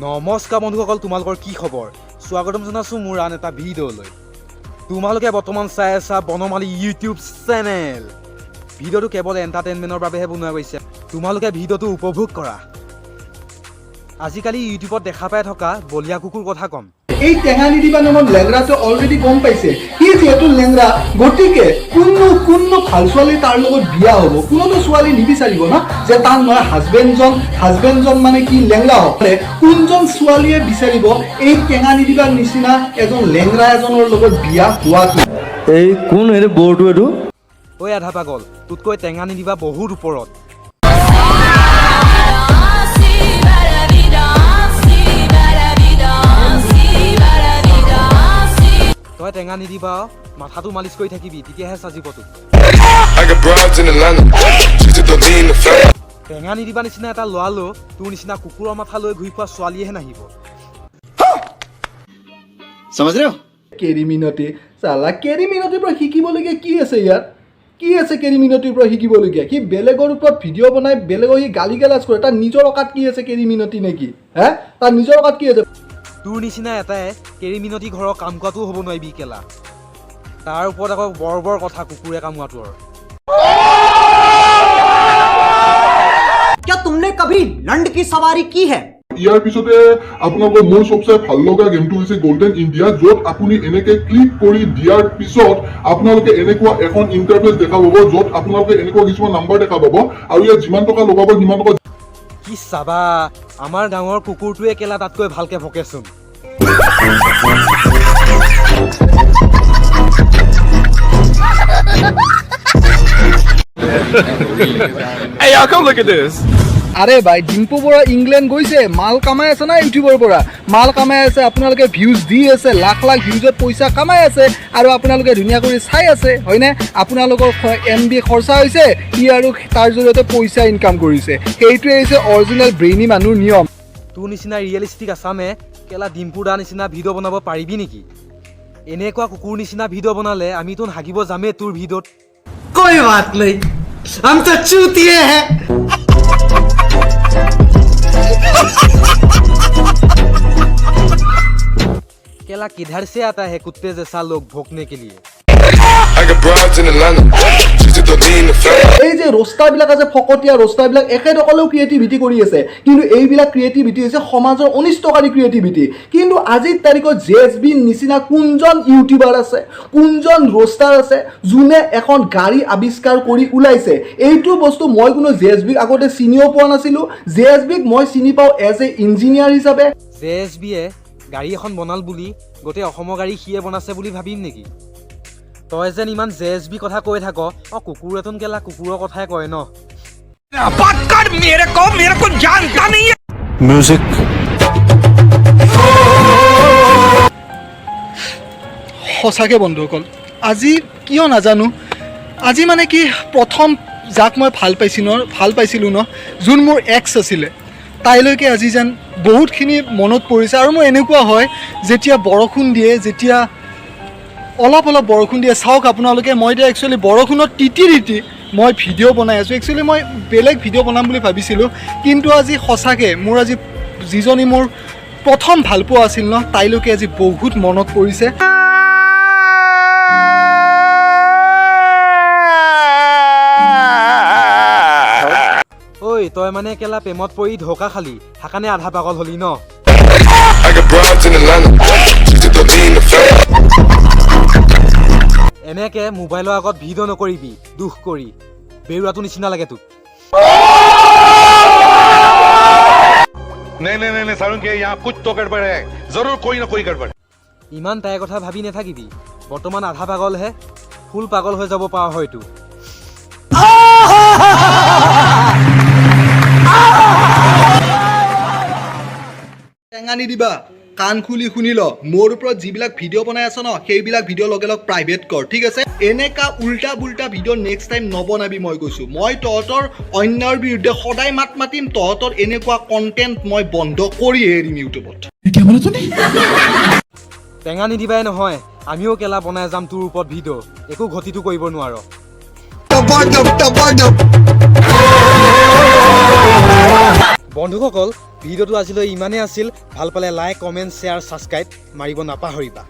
নমস্কাৰ বন্ধুসকল, তোমালোকৰ কি খবৰ? স্বাগতম জনাইছোঁ মোৰ আন এটা ভিডিঅ'লৈ। তোমালোকে বৰ্তমান চাই আছা বনমালী ইউটিউব চেনেল। ভিডিঅ'টো কেৱল এণ্টাৰটেইনমেণ্টৰ বাবেহে বনোৱা গৈছে, তোমালোকে ভিডিঅ'টো উপভোগ কৰা। আজিকালি ইউটিউবত দেখা পাই থকা বলীয়া কুকুৰ কথা ক'ম। এই টেঙা নিদিবা নামৰ লেংৰাটো অলৰেডি গম পাইছে, সি যিহেতু লেংৰা, গতিকে কোনো ভাল ছোৱালী তাৰ লগত বিয়া হ'ব, কোনোতো ছোৱালী নিবিচাৰিব না যে তাৰ নহয় হাজবেণ্ডজন মানে কি লেংৰা হ'লে কোনজন ছোৱালীয়ে বিচাৰিব এই টেঙা নিদিবাৰ নিচিনা এজন লেংৰা এজনৰ লগত বিয়া হোৱাটো। এই কোন হেৰি বৰটো এইটো? ঐ আধা পাগল, তোতকৈ টেঙা নিদিবা বহুত ওপৰত। তই টেঙা নিদিবা, মাথাটো মালিচ কৰি থাকিবি, তেতিয়াহে চাজিব তোক। টেঙা নিদিবা নিচিনা এটা ল'ৰালৈ তোৰ নিচিনা কুকুৰৰ মাথা লৈ ঘূৰি ফুৰা ছোৱালীয়েহে নাহিব। কেৰি মিনতিৰ পৰা শিকিবলগীয়া কি আছে ইয়াত? কি আছে কেৰি মিনতিৰ পৰা শিকিবলগীয়া? সি বেলেগৰ ওপৰত ভিডিঅ' বনাই বেলেগক সি গালি গালাজ কৰে, তাৰ নিজৰ অকাত কি আছে কেৰি মিনতি নেকি? হে, তাৰ নিজৰ অকাত কি আছে? তোৰ নিচিনা এটাই কেৰি মিনতি ঘৰৰ কাম কৰাটোও হ'ব নোৱাৰিবি কেলা। তাৰ ওপৰত আকৌ বৰ কথা কুকুৰে কামোৱাটো। क्या तुमने कभी लंड की सवारी की है? ইয়াৰ পিছতে আপোনালোকৰ মোৰ সবচে ভাল লগা গেমটো হৈছে গোল্ডেন ইণ্ডিয়া, য'ত আপুনি এনেকে ক্লিক কৰি দিয়াৰ পিছত আপোনালোকে এনেকুৱা এখন ইণ্টাৰফেচ দেখা পাব, য'ত আপোনালোকে এনেকুৱা কিছুমান নাম্বাৰ দেখা পাব আৰু ইয়াত যিমান টকা লগাব সিমান টকা। কি চাবা, আমাৰ গাঁৱৰ কুকুৰটোৱে কেলা তাতকৈ ভালকে ভকেচোন। Hey y'all, come look at this. আৰে ভাই, ডিম্পু বৰা ইংলেণ্ড গৈছে, মাল কামাই আছে না ইউটিউবৰ পৰা, মাল কামাই আছে, আপোনালোকে ভিউজ দি আছে, লাখ ভিউজত পইচা কামাই আছে আৰু আপোনালোকে ধুনীয়া কৰি চাই আছে, হয়নে? আপোনালোকৰ MB খৰচা হৈছে, ই আৰু তাৰ জৰিয়তে পইচা ইনকাম কৰিছে। সেইটোৱে হৈছে অৰিজিনেল ব্ৰেইনী মানুহৰ নিয়ম। তোৰ নিচিনা ৰিয়েলিষ্টিক আছামে কেলা ডিম্পু দা নিচিনা ভিডিঅ' বনাব পাৰিবি নেকি? এনেকুৱা কুকুৰ নিচিনা ভিডিঅ' বনালে আমিতো হাগিব যামেই তোৰ ভিডিঅ'ত। कोई बात नहीं, हम तो चूतिए हैं। केला किधर से आता है कुत्ते जैसा लोग भोंकने के लिए? এই যে ৰোষ্টাৰবিলাক আছে, ফকতীয়া ৰোষ্টাৰবিলাক একেদকলেও ক্ৰিয়েটিভিটি কৰি আছে, কিন্তু এইবিলাক ক্ৰিয়েটিভিটি হৈছে সমাজৰ অনিষ্টকাৰী ক্ৰিয়েটিভিটি। কিন্তু আজিৰ তাৰিখত JSB নিচিনা কোনজন ইউটিউবাৰ আছে, কোনজন ৰোষ্টাৰ আছে যোনে এখন গাড়ী আৱিষ্কাৰ কৰি ওলাইছে? এইটো বস্তু মই কোনো JSBক আগতে চিনিও পোৱা নাছিলোঁ। JSBক মই চিনি পাওঁ এজ এ ইঞ্জিনিয়াৰ হিচাপে। JSBয়ে গাড়ী এখন বনাল বুলি গোটেই অসমৰ গাড়ী সিয়ে বনাইছে বুলি ভাবিম নেকি? তই যেন ইমান JSB কথা কৈ থাক, কুকুৰ এটোন কেলা কুকুৰৰ কথাই কয় ন। Music. সঁচাকৈ বন্ধুসকল, আজি কিয় নাজানো, আজি মানে কি প্ৰথম যাক মই ভাল পাইছিলোঁ ন, যোন মোৰ এক্স আছিলে, তাইলৈকে আজি যেন বহুতখিনি মনত পৰিছে। আৰু মোৰ এনেকুৱা হয় যেতিয়া বৰষুণ দিয়ে, যেতিয়া অলপ বৰষুণ দিয়ে, চাওক আপোনালোকে, মই এতিয়া একচুৱেলি বৰষুণত তিতি মই ভিডিঅ' বনাই আছোঁ। একচুৱেলি মই বেলেগ ভিডিঅ' বনাম বুলি ভাবিছিলোঁ, কিন্তু আজি সঁচাকৈ মোৰ আজি যিজনী মোৰ প্ৰথম ভালপোৱা আছিল ন, তাইলৈকে আজি বহুত মনত পৰিছে। ঐ, তই মানে কেলা প্ৰেমত পৰি ঢকা খালি, সেইকাৰণে আধা পাগল হলি ন? এনেকে মোবাইলৰ আগত ভিডিঅ' নকৰিবি, দুখ কৰি বেৰুৱাটো নিচিনা লাগে তোক। नहीं सारुण के यहाँ कुछ तो गड़बड़ है, जरूर कोई ना कोई गड़बड़। ইমান তাইৰ কথা ভাবি নাথাকিবি, বৰ্তমান আধা পাগলহে, ফুল পাগল হৈ যাব পাৰ হয়তো। টেঙা নিদিবা, কাণ খুলি শুনি ল, মোৰ ওপৰত যিবিলাক ভিডিঅ' বনাই আছ ন, সেইবিলাক ভিডিঅ' লগে প্ৰাইভেট কৰ, ঠিক আছে? এনেকা উল্টা পুল্টা ভিডিঅ' নেক্সট টাইম নবনাবি, মই কৈছোঁ। মই তহঁতৰ অন্যৰ বিৰুদ্ধে সদায় মাত মাতিম, তহঁতৰ এনেকুৱা কণ্টেণ্ট মই বন্ধ কৰিয়ে এৰিম ইউটিউবত। টেঙা নিদিবাই নহয়, আমিও কেলা বনাই যাম তোৰ ওপৰত ভিডিঅ', একো ঘটিটো কৰিব নোৱাৰ। বন্ধুসকল, ভিডিঅ'টো আজিলৈ ইমানেই আছিল ভাল পালে লাইক কমেণ্ট শ্বেয়াৰ ছাবস্ক্ৰাইব মাৰিব নাপাহৰিবা